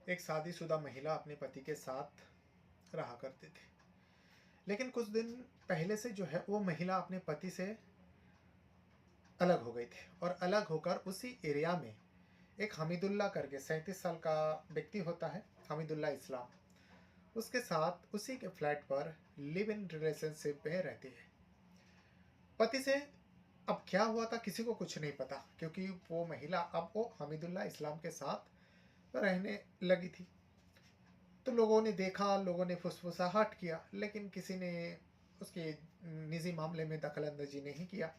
एक शादीशुदा महिला अपने पति के साथ रहा करती थी। लेकिन कुछ दिन पहले से जो है वो महिला अपने पति से अलग हो गई थी और अलग होकर उसी एरिया में एक हमीदुल्ला करके 37 साल का व्यक्ति होता है, हमीदुल्ला इस्लाम, उसके साथ उसी के फ्लैट पर लिव इन रिलेशनशिप में रहती है। पति से अब क्या हुआ था किसी को कुछ नहीं पता, क्योंकि वो महिला अब वो हमीदुल्ला इस्लाम के साथ रहने लगी थी। तो लोगों ने देखा, लोगों ने फुसफुसाहट किया, लेकिन किसी ने उसके निजी मामले में दखलंदाजी नहीं किया।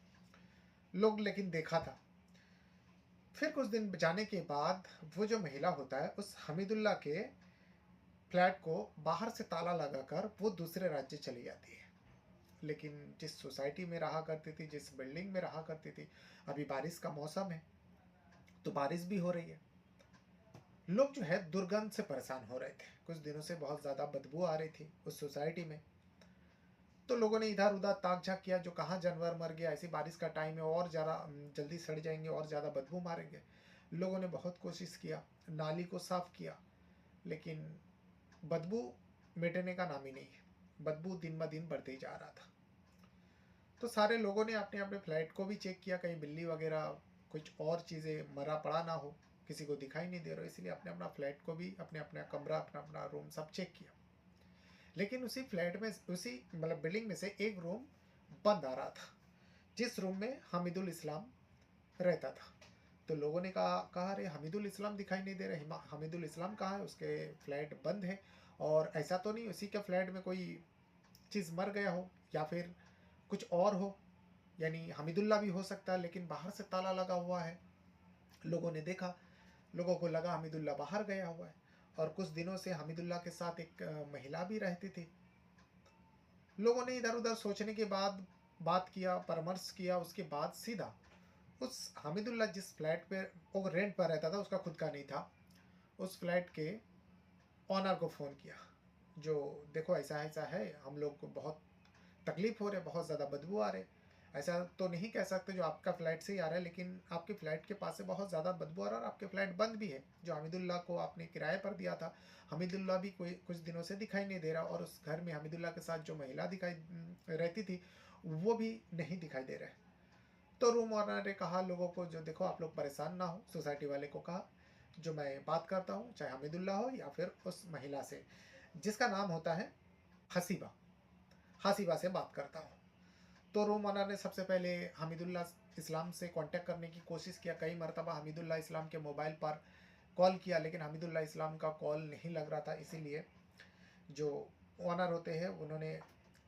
लोग लेकिन देखा था। फिर कुछ दिन जाने के बाद वो जो महिला होता है उस हमीदुल्ला के फ्लैट को बाहर से ताला लगाकर वो दूसरे राज्य चली जाती है। लेकिन जिस सोसाइटी में रहा करती थी, जिस बिल्डिंग में रहा करती थी, अभी बारिश का मौसम है तो बारिश भी हो रही है। लोग जो है दुर्गंध से परेशान हो रहे थे। कुछ दिनों से बहुत ज़्यादा बदबू आ रही थी उस सोसाइटी में। तो लोगों ने इधर उधर ताक झाक किया, जो कहाँ जानवर मर गया, ऐसी बारिश का टाइम है और ज़रा जल्दी सड़ जाएंगे और ज़्यादा बदबू मारेंगे। लोगों ने बहुत कोशिश किया, नाली को साफ किया, लेकिन बदबू मिटने का नाम ही नहीं है। बदबू दिन ब दिन बढ़ते ही जा रहा था। तो सारे लोगों ने अपने अपने फ्लैट को भी चेक किया, कहीं बिल्ली वगैरह कुछ और चीज़ें मरा पड़ा ना हो, किसी को दिखाई नहीं दे रहा, इसलिए अपने अपना फ्लैट को भी, अपने अपना कमरा, अपना अपना रूम सब चेक किया। लेकिन उसी फ्लैट में, उसी मतलब बिल्डिंग में से एक रूम बंद आ रहा था, जिस रूम में हमीदुल इस्लाम रहता था। तो लोगों ने कहा अरे हमीदुल इस्लाम दिखाई नहीं दे रहे, हमीदुल इस्लाम कहाँ है, उसके फ्लैट बंद है। और ऐसा तो नहीं उसी के फ्लैट में कोई चीज़ मर गया हो या फिर कुछ और हो, यानी हमीदुल्ला भी हो सकता है, लेकिन बाहर से ताला लगा हुआ है। लोगों ने देखा, लोगों को लगा हमीदुल्ला बाहर गया हुआ है। और कुछ दिनों से हमीदुल्ला के साथ एक महिला भी रहती थी। लोगों ने इधर उधर सोचने के बाद बात किया, परामर्श किया, उसके बाद सीधा उस हमीदुल्ला जिस फ्लैट पे वो रेंट पर रहता था, उसका खुद का नहीं था, उस फ्लैट के ऑनर को फ़ोन किया। जो देखो ऐसा ऐसा है, हम लोग को बहुत तकलीफ़ हो रही है, बहुत ज़्यादा बदबू आ रहे, ऐसा तो नहीं कह सकते जो आपका फ्लैट से ही आ रहा है, लेकिन आपके फ्लैट के पास से बहुत ज़्यादा बदबू आ रहा है और आपके फ्लैट बंद भी है, जो हमीदुल्ला को आपने किराए पर दिया था। हमीदुल्ला भी कोई कुछ दिनों से दिखाई नहीं दे रहा, और उस घर में हमीदुल्ला के साथ जो महिला दिखाई रहती थी वो भी नहीं दिखाई दे रहे। तो रूम ओनर ने कहा लोगों को, जो देखो आप लोग परेशान ना हो, सोसाइटी वाले को कहा, जो मैं बात करता हूँ, चाहे हमीदुल्ला हो या फिर उस महिला से जिसका नाम होता है हसीबा, हसीबा से बात करता हूँ। तो रूम ओनर ने सबसे पहले हमीदुल्ला इस्लाम से कांटेक्ट करने की कोशिश किया। कई मरतबा हमीदुल्ला इस्लाम के मोबाइल पर कॉल किया, लेकिन हमीदुल्ला इस्लाम का कॉल नहीं लग रहा था। इसीलिए जो ओनर होते हैं उन्होंने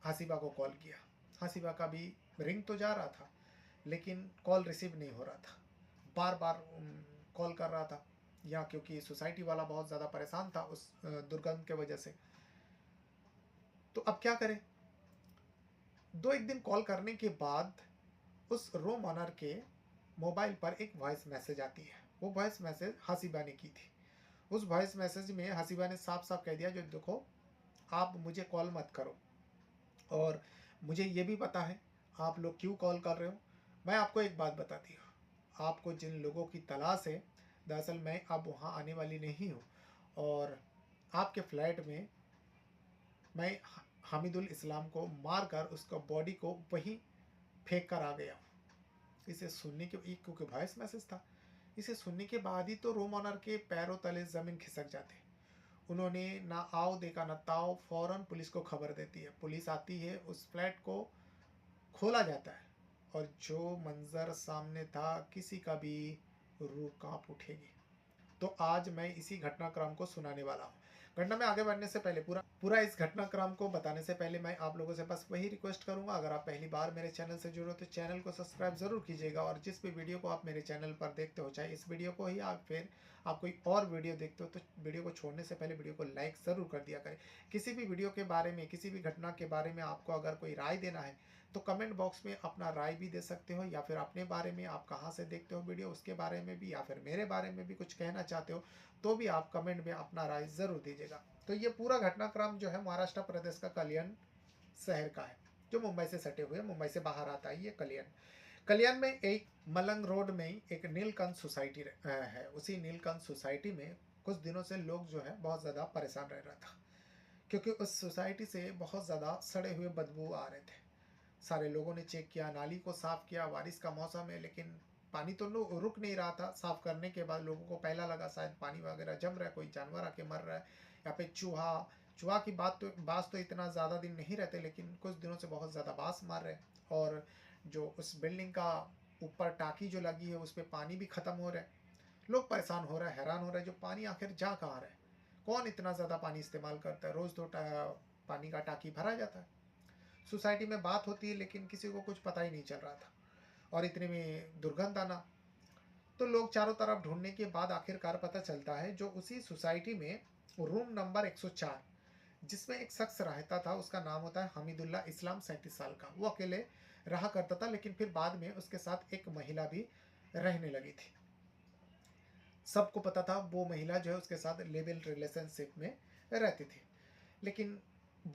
हसीबा को कॉल किया। हसीबा का भी रिंग तो जा रहा था, लेकिन कॉल रिसीव नहीं हो रहा था। बार बार कॉल कर रहा था, या क्योंकि सोसाइटी वाला बहुत ज़्यादा परेशान था उस दुर्गंध के वजह से। तो अब क्या करें। दो एक दिन कॉल करने के बाद उस रूम ऑनर के मोबाइल पर एक वॉइस मैसेज आती है। वो वॉइस मैसेज हसीबा ने की थी। उस वॉइस मैसेज में हसीबा ने साफ साफ कह दिया, जो देखो आप मुझे कॉल मत करो, और मुझे ये भी पता है आप लोग क्यों कॉल कर रहे हो। मैं आपको एक बात बताती हूँ, आपको जिन लोगों की तलाश है, दरअसल मैं अब वहाँ आने वाली नहीं हूँ, और आपके फ्लैट में मैं हामिदुल इस्लाम को मार कर उसका बॉडी को वहीं फेंक कर आ गया हूँ। इसे सुनने के, क्योंकि वॉइस मैसेज था, इसे सुनने के बाद ही तो रूम ऑनर के पैरों तले ज़मीन खिसक जाते। उन्होंने ना आओ देखा ना ताओ, फौरन पुलिस को खबर देती है। पुलिस आती है, उस फ्लैट को खोला जाता है, और जो मंजर सामने था, किसी का भी रूह कांप उठेगी। तो आज मैं इसी घटनाक्रम को सुनाने वाला हूँ। घटना में आगे बढ़ने से पहले, पूरा पूरा इस घटनाक्रम को बताने से पहले, मैं आप लोगों से बस वही रिक्वेस्ट करूंगा, अगर आप पहली बार मेरे चैनल से जुड़े हो तो चैनल को सब्सक्राइब जरूर कीजिएगा। और जिस भी वीडियो को आप मेरे चैनल पर देखते हो, चाहे इस वीडियो को ही आप फिर आप कोई और वीडियो देखते हो, तो वीडियो को छोड़ने से पहले वीडियो को लाइक ज़रूर कर दिया करें। किसी भी वीडियो के बारे में, किसी भी घटना के बारे में आपको अगर कोई राय देना है तो कमेंट बॉक्स में अपना राय भी दे सकते हो, या फिर अपने बारे में, आप कहाँ से देखते हो वीडियो उसके बारे में भी, या फिर मेरे बारे में भी कुछ कहना चाहते हो तो भी आप कमेंट में अपना राय ज़रूर दीजिएगा। तो ये पूरा घटनाक्रम जो है महाराष्ट्र प्रदेश का कल्याण शहर का है, जो मुंबई से सटे हुए, मुंबई से बाहर आता है ये कल्याण। कल्याण में एक मलंग रोड में एक नीलकंठ सोसाइटी है। उसी नीलकंठ सोसाइटी में कुछ दिनों से लोग जो है बहुत ज़्यादा परेशान रह रहा था, क्योंकि उस सोसाइटी से बहुत ज़्यादा सड़े हुए बदबू आ रहे थे। सारे लोगों ने चेक किया, नाली को साफ़ किया, बारिश का मौसम है लेकिन पानी तो लो रुक नहीं रहा था। साफ़ करने के बाद लोगों को पहला लगा शायद पानी वगैरह जम रहा है, कोई जानवर आके मर रहा है, या फिर चूहा। चूहा की बात तो इतना ज़्यादा दिन नहीं रहते, लेकिन कुछ दिनों से बहुत ज़्यादा बास मार रहे हैं। और जो उस बिल्डिंग का ऊपर टाँकी जो लगी है, उस पे पानी भी ख़त्म हो रहा है। लोग परेशान हो रहे हैं, हैरान हो रहे हैं, जो पानी आखिर जा कहाँ रहा है? कौन इतना ज़्यादा पानी इस्तेमाल करता है? रोज़ तो पानी का टाँकी भरा जाता है। सोसाइटी में बात होती है लेकिन किसी को कुछ पता ही नहीं चल रहा था, और इतने में दुर्गंध आना। तो लोग चारों तरफ ढूंढने के बाद आखिरकार पता चलता है, जो उसी सोसाइटी में रूम नंबर 104, जिसमें एक शख्स रहता था, उसका नाम होता है हमीदुल्ला इस्लाम, 37 साल का। वो अकेले रहा करता था, लेकिन फिर बाद में उसके साथ एक महिला भी रहने लगी थी। सबको पता था वो महिला जो है उसके साथ लिव-इन रिलेशनशिप में रहती थी। लेकिन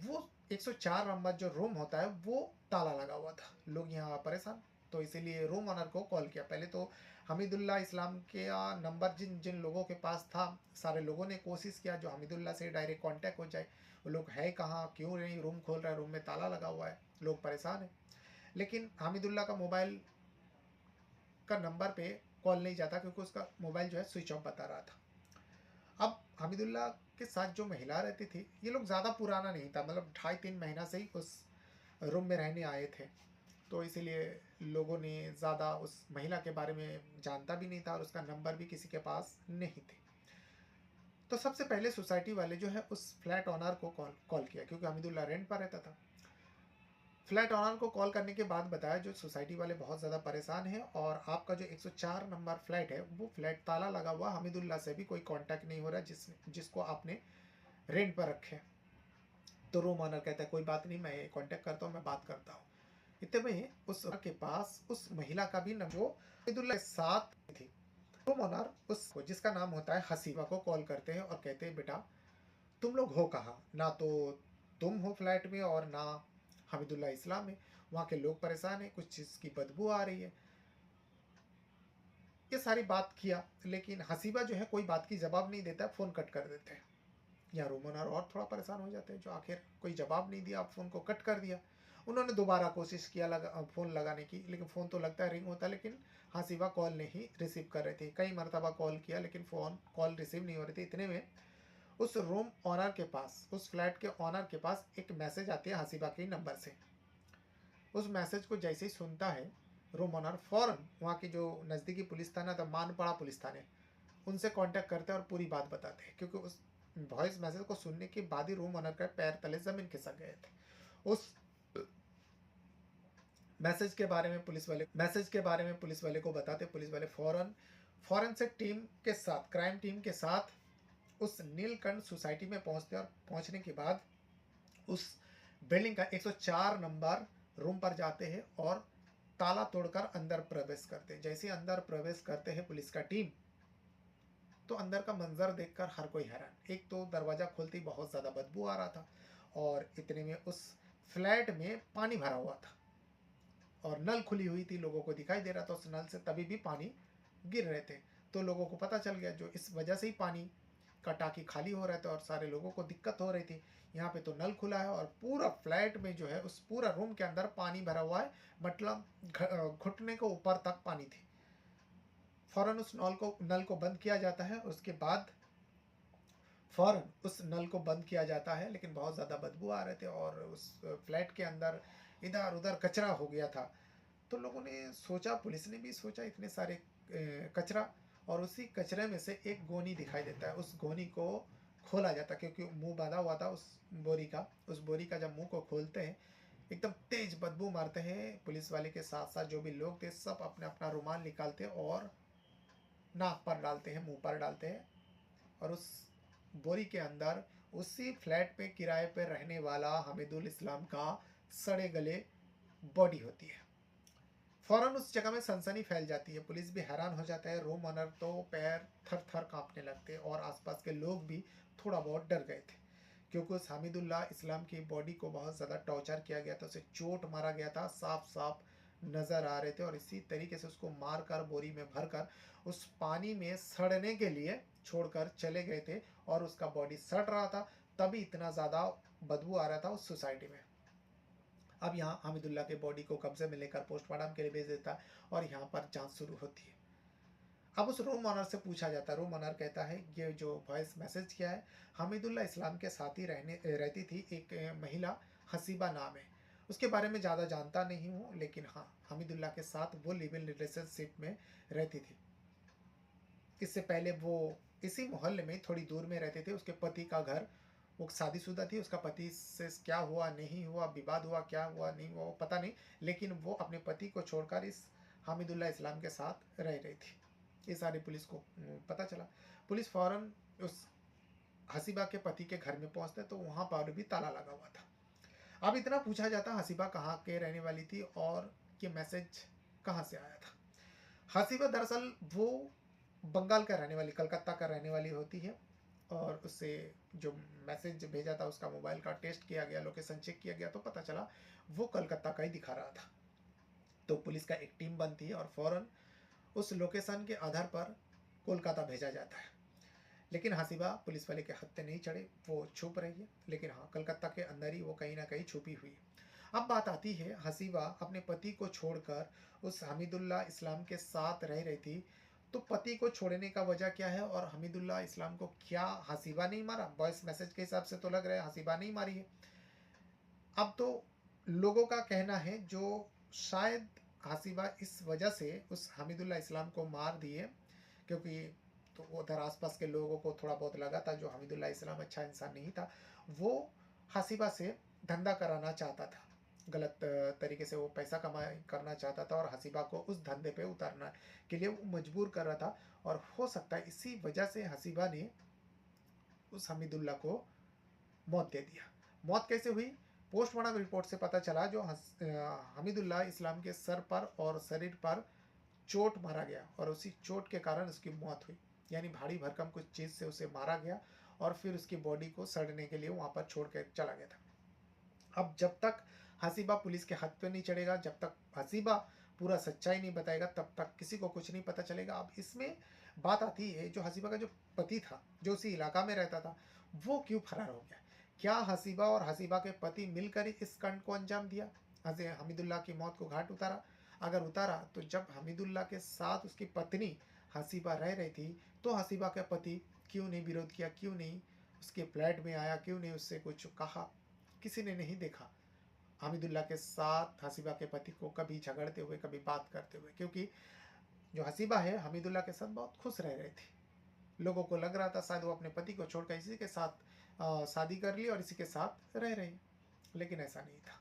वो 104 नंबर जो रूम होता है वो ताला लगा हुआ था। लोग यहाँ परेशान, तो इसीलिए रूम ओनर को कॉल किया। पहले तो हमीदुल्ला इस्लाम के नंबर जिन जिन लोगों के पास था, सारे लोगों ने कोशिश किया जो हमीदुल्ला से डायरेक्ट कांटेक्ट हो जाए। वो लोग है कहाँ, क्यों नहीं रूम खोल रहा है, रूम में ताला लगा हुआ है, लोग परेशान हैं। लेकिन हमीदुल्ला का मोबाइल का नंबर पे कॉल नहीं जाता, क्योंकि उसका मोबाइल जो है स्विच ऑफ बता रहा था। अब हमीदुल्ला के साथ जो महिला रहती थी, ये लोग ज़्यादा पुराना नहीं था, मतलब 2.5-3 महीना से ही उस रूम में रहने आए थे। तो इसीलिए लोगों ने ज़्यादा उस महिला के बारे में जानता भी नहीं था, और उसका नंबर भी किसी के पास नहीं थे। तो सबसे पहले सोसाइटी वाले जो है उस फ्लैट ओनर को कॉल किया, क्योंकि हमीदुल्ला रेंट पर रहता था। फ्लैट ओनर को कॉल करने के बाद बताया जो सोसाइटी वाले बहुत ज़्यादा परेशान हैं, और आपका जो 104 नंबर फ्लैट है वो फ्लैट ताला लगा हुआ, हमीदुल्ला से भी कोई कांटेक्ट नहीं हो रहा जिसको आपने रेंट पर रखे। तो रूम ओनर कहता है कोई बात नहीं, मैं कांटेक्ट करता हूँ, मैं बात करता हूँ। इतने में उस के पास उस महिला का भी नंबर, जो हमीदुल्ला के साथ थी। रूम ओनर उसको, जिसका नाम होता है हसीबा, को कॉल करते हैं और कहते हैं बेटा तुम लोग हो कहाँ? ना तो तुम हो फ्लैट में और ना हमीदुल्ला इस्लाम है। वहाँ के लोग परेशान हैं, कुछ चीज़ की बदबू आ रही है। ये सारी बात किया, लेकिन हसीबा जो है कोई बात की जवाब नहीं देता है, फ़ोन कट कर देते हैं। यहाँ रूम ओनर और थोड़ा परेशान हो जाते हैं, जो आखिर कोई जवाब नहीं दिया, आप फ़ोन को कट कर दिया। उन्होंने दोबारा कोशिश किया फ़ोन लगाने की, लेकिन फ़ोन तो लगता है रिंग होता है, लेकिन हसीबा कॉल नहीं रिसीव कर रहे थे। कई मरतबा कॉल किया लेकिन फ़ोन कॉल रिसीव नहीं हो रही थी। इतने में उस रूम ओनर के पास, उस फ्लैट के ओनर के पास एक मैसेज आती है हसीबा के नंबर से। उस मैसेज को जैसे ही सुनता है रूम ओनर, फ़ौरन वहाँ की जो नज़दीकी पुलिस थाना था, मानपाड़ा पुलिस थाने, उनसे कांटेक्ट करते हैं और पूरी बात बताते हैं, क्योंकि उस वॉइस मैसेज को सुनने के बाद ही रूम ओनर का पैर तले ज़मीन खिसक गए थे। उस मैसेज के बारे में पुलिस वाले को बताते, पुलिस वाले फ़ौरन फॉरेंसिक टीम के साथ, क्राइम टीम के साथ उस नीलकंठ सोसाइटी में पहुंचते हैं, और पहुंचने के बाद उस बिल्डिंग का 104 नंबर रूम पर जाते हैं और ताला तोड़कर अंदर प्रवेश करते हैं। जैसे ही अंदर प्रवेश करते हैं पुलिस का टीम, तो अंदर का मंजर देखकर हर कोई हैरान। एक तो दरवाज़ा खोलते ही बहुत ज़्यादा बदबू आ रहा था, और इतने में उस फ्लैट में पानी भरा हुआ था, और नल खुली हुई थी, लोगों को दिखाई दे रहा था उस नल से तभी भी पानी गिर रहे थे। तो लोगों को पता चल गया, जो इस वजह से ही पानी का टाँकी खाली हो रहा था और सारे लोगों को दिक्कत हो रही थी। यहाँ पे तो नल खुला है और पूरा फ्लैट में जो है उस पूरा रूम के अंदर पानी भरा हुआ है, मतलब घुटने को ऊपर तक पानी थी। फ़ौरन उस नल को बंद किया जाता है। उसके बाद फ़ौरन उस नल को बंद किया जाता है, लेकिन बहुत ज़्यादा बदबू आ रहे थे, और उस फ्लैट के अंदर इधर उधर कचरा हो गया था। तो लोगों ने सोचा, पुलिस ने भी सोचा, इतने सारे कचरा, और उसी कचरे में से एक गोनी दिखाई देता है। उस गोनी को खोला जाता है, क्योंकि मुंह बांधा हुआ था उस बोरी का। उस बोरी का जब मुंह को खोलते हैं, एकदम तेज बदबू मारते हैं। पुलिस वाले के साथ साथ जो भी लोग थे सब अपना अपना रुमाल निकालते हैं और नाक पर डालते हैं, मुंह पर डालते हैं, और उस बोरी के अंदर उसी फ्लैट पे किराए पर रहने वाला हमीदुल इस्लाम का सड़े गले बॉडी होती है। फ़ौरन उस जगह में सनसनी फैल जाती है, पुलिस भी हैरान हो जाता है, रूम ओनर तो पैर थर थर कांपने लगते हैं, और आसपास के लोग भी थोड़ा बहुत डर गए थे, क्योंकि उस हमीदुल्लाह इस्लाम की बॉडी को बहुत ज़्यादा टॉर्चर किया गया था, उसे चोट मारा गया था, साफ साफ नज़र आ रहे थे, और इसी तरीके से उसको मार कर बोरी में भर कर उस पानी में सड़ने के लिए छोड़कर चले गए थे और उसका बॉडी सड़ रहा था, तभी इतना ज़्यादा बदबू आ रहा था उस सोसाइटी में। अब यहाँ हमीदुल्लाह के बॉडी को कब्जे में लेकर पोस्टमार्टम के लिए भेज देता है और यहाँ पर जांच शुरू होती है। अब उस रूम ऑनर से पूछा जाता है, रूम ऑनर कहता है ये जो वॉइस मैसेज किया है, हमीदुल्लाह इस्लाम के साथ ही रहती थी एक महिला हसीबा नाम है, उसके बारे में ज़्यादा जानता नहीं हूँ, लेकिन हाँ हमीदुल्लाह के साथ वो लिव इन रिलेशनशिप में रहती थी। इससे पहले वो इसी मोहल्ले में थोड़ी दूर में रहते थे। उसके पति का घर, वो शादीशुदा थी, उसका पति से क्या हुआ नहीं हुआ, विवाद हुआ क्या हुआ नहीं हुआ वो पता नहीं, लेकिन वो अपने पति को छोड़कर इस हामिदुल्लाह इस्लाम के साथ रह रही थी। ये सारी पुलिस को पता चला। पुलिस फौरन उस हसीबा के पति के घर में पहुंचते तो वहां पर भी ताला लगा हुआ था। अब इतना पूछा जाता हसीबा कहाँ के रहने वाली थी और ये मैसेज कहाँ से आया था। हसीबा दरअसल वो बंगाल का रहने वाली, कलकत्ता का रहने वाली होती है और उससे जो मैसेज भेजा था उसका मोबाइल का टेस्ट किया गया, लोकेशन चेक किया गया तो पता चला वो कलकत्ता का ही दिखा रहा था। तो पुलिस का एक टीम बनती है और फौरन उस लोकेशन के आधार पर कोलकाता भेजा जाता है। लेकिन हसीबा पुलिस वाले के हत्थे नहीं चढ़े, वो छुप रही है, लेकिन हाँ कलकत्ता के अंदर ही वो कहीं ना कहीं छुपी हुई है। अब बात आती है, हसीबा अपने पति को छोड़कर उस हमीदुल्लाह इस्लाम के साथ रह रही थी, तो पति को छोड़ने का वजह क्या है और हमीदुल्लाह इस्लाम को क्या हसीबा नहीं मारा? वॉइस मैसेज के हिसाब से तो लग रहा है हसीबा नहीं मारी है। अब तो लोगों का कहना है जो शायद हसीबा इस वजह से उस हमीदुल्लाह इस्लाम को मार दिए, क्योंकि तो उधर आसपास के लोगों को थोड़ा बहुत लगा था जो हमीदुल्लाह इस्लाम अच्छा इंसान नहीं था, वो हसीबा से धंधा कराना चाहता था, गलत तरीके से वो पैसा कमाई करना चाहता था और हसीबा को उस धंधे पे उतारना के लिए वो मजबूर कर रहा था। और हो सकता है इसी वजह से हसीबा ने उस हमीदुल्लाह को मौत दे दिया। मौत कैसे हुई? पोस्टमार्टम रिपोर्ट से पता चला जो हमीदुल्लाह इस्लाम के सर पर और शरीर पर चोट मारा गया और उसी चोट के कारण उसकी मौत हुई, यानी भारी भरकम कुछ चीज़ से उसे मारा गया और फिर उसकी बॉडी को सड़ने के लिए वहाँ पर छोड़ कर चला गया था। अब जब तक हसीबा पुलिस के हाथ पे नहीं चढ़ेगा, जब तक हसीबा पूरा सच्चाई नहीं बताएगा, तब तक किसी को कुछ नहीं पता चलेगा। अब इसमें बात आती है जो हसीबा का जो पति था, जो उसी इलाका में रहता था, वो क्यों फरार हो गया? क्या हसीबा और हसीबा के पति मिलकर ही इस कांड को अंजाम दिया, हमीदुल्लाह की मौत को घाट उतारा? अगर उतारा तो जब हमीदुल्लाह के साथ उसकी पत्नी हसीबा रह रही थी, तो हसीबा का पति क्यों नहीं विरोध किया, क्यों नहीं उसके फ्लैट में आया, क्यों नहीं उससे कुछ कहा? किसी ने नहीं देखा हमीदुल्लाह के साथ हसीबा के पति को कभी झगड़ते हुए, कभी बात करते हुए, क्योंकि जो हसीबा है हमीदुल्लाह के साथ बहुत खुश रह रही थी। लोगों को लग रहा था शायद वो अपने पति को छोड़कर इसी के साथ शादी कर ली और इसी के साथ रह रही, लेकिन ऐसा नहीं था।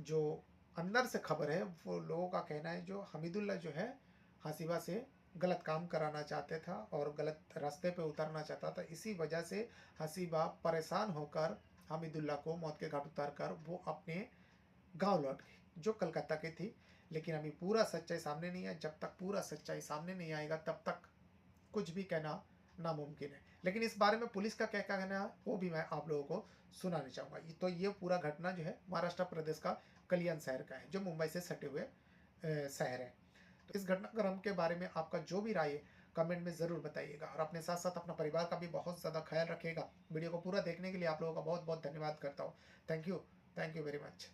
जो अंदर से खबर है वो लोगों का कहना है जो हमीदुल्लाह जो है हसीबा से गलत काम कराना चाहते था और गलत रास्ते पे उतरना चाहता था, इसी वजह से हसीबा परेशान होकर हमीदुल्लाह को मौत के घाट उतार कर वो अपने गांव लौट गई जो कलकत्ता की थी। लेकिन अभी पूरा सच्चाई सामने नहीं है, जब तक पूरा सच्चाई सामने नहीं आएगा तब तक कुछ भी कहना नामुमकिन है। लेकिन इस बारे में पुलिस का क्या कहना है वो भी मैं आप लोगों को सुनाना चाहूँगा। तो ये पूरा घटना जो है महाराष्ट्र प्रदेश का कल्याण शहर का है, जो मुंबई से सटे हुए शहर है। तो इस घटनाक्रम के बारे में आपका जो भी राय है कमेंट में ज़रूर बताइएगा और अपने साथ साथ अपना परिवार का भी बहुत ज़्यादा ख्याल रखिएगा। वीडियो को पूरा देखने के लिए आप लोगों का बहुत बहुत धन्यवाद करता हूँ। Thank you very much.